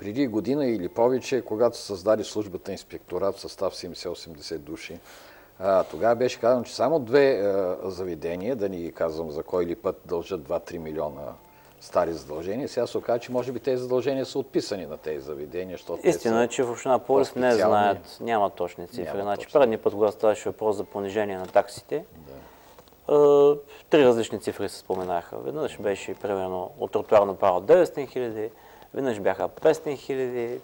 преди година или повече, когато създаде службата инспекторат в състав 70-80 души, тогава беше казано, че само 2 заведения, да ни ги казвам за кой ли път, дължат 2-3 милиона стари задължения. Сега се оказа, че може би тези задължения са отписани на тези заведения. Истина е, че в община Пловдив не знаят, няма точни цифри. Значи, предния път, когато ставаше въпрос за понижение на таксите, 3 различни цифри се споменаха. Веднъж беше, примерно, от тротуарно право 900 хиляди, веднъж бяха 500 хиляди.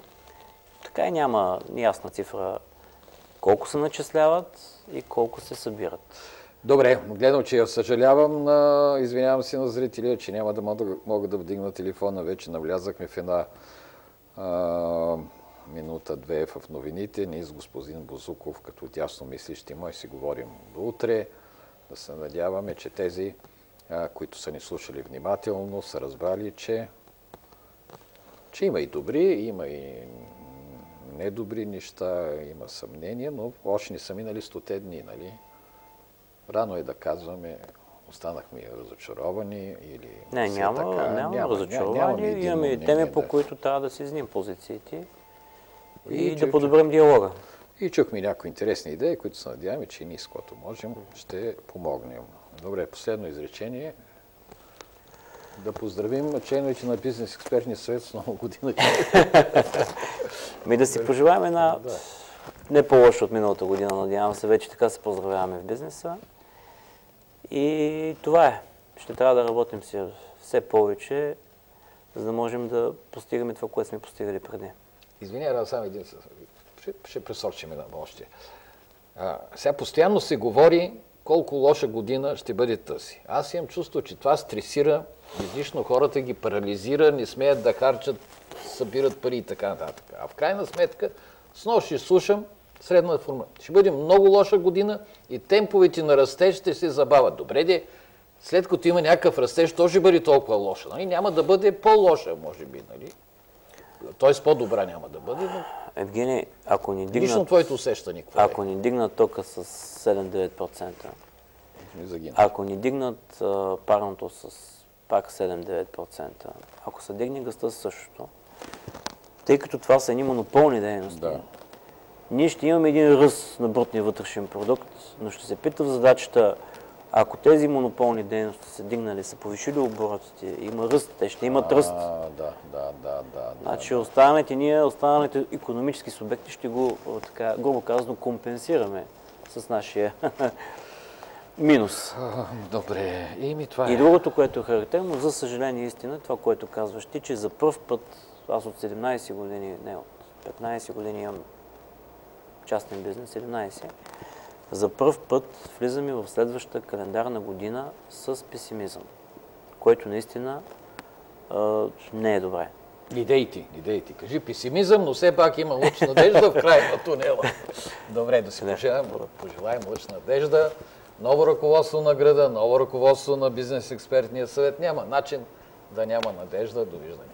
Така и няма ясна цифра колко се начисляват и колко се събират. Добре, гледам, че я съжалявам, извинявам се на зрителя, че няма да мога да вдигна телефона. Вече навлязахме в една минута-две в новините. Ние с господин Бозуков, като дясно мислещи мой, си говорим до утре. Да се надяваме, че тези, които са ни слушали внимателно, са разбрали, че има и добри, има и недобри неща, има съмнения, но още не са минали 100 дни, нали? Рано е да казваме, останахме разочаровани или... Няма разочаровани. Имаме и теми, по които трябва да си изним позициите и да подобрим диалога. И чухме някои интересни идеи, които се надяваме, че ние с което можем ще помогнем. Добре, последно изречение. Да поздравим членовете на Бизнес експертния съвет с нова година. Да си пожелаем една не по-лоша от миналата година, надявам се. Вече така се поздравяваме в бизнеса. И това е. Ще трябва да работим все повече, за да можем да постигаме това, което сме постигали преди. Извинявай, само един... Ще пресочим една още. Сега постоянно се говори колко лоша година ще бъде тази. Аз имам чувство, че това стресира излишно хората, ги парализира, не смеят да харчат, събират пари и така нататък. А в крайна сметка, снова ще слушам средна форма. Ще бъде много лоша година и темповете на растеж ще се забавят. Добре де, след като има някакъв растеж, то ще бъде толкова лоша. Нали? Няма да бъде по-лоша, може би. Нали? Тоест по-добра няма да бъде, но... Евгений, ако ни дигнат... Лично твоето усещане какво е? Ако ни дигнат тока с 7-9%, ако ни дигнат парното с пак 7-9%, ако се дигне гъста същото, тъй като това са едни монополни дейности, ние ще имаме един ръст на брутния вътрешен продукт, но ще се пита в задачата, ако тези монополни дейности са дигнали, са повишили оборотите, има ръст, те ще имат ръст. Значи останалите икономически субекти ще го, така, грубо казано, компенсираме с нашия минус. Добре, това е. И другото, което е характерно, за съжаление истина, това, което казваш ти, че за пръв път, аз от 17 години, не от 15 години имам частен бизнес, 17, за пръв път влизаме в следващата календарна година с песимизъм, който наистина не е добре. Идеите. Кажи песимизъм, но все пак има лъч надежда в края на тунела. Добре, да си пожелаем лъч надежда. Ново ръководство на града, ново ръководство на Бизнес експертния съвет. Няма начин да няма надежда. Довиждане.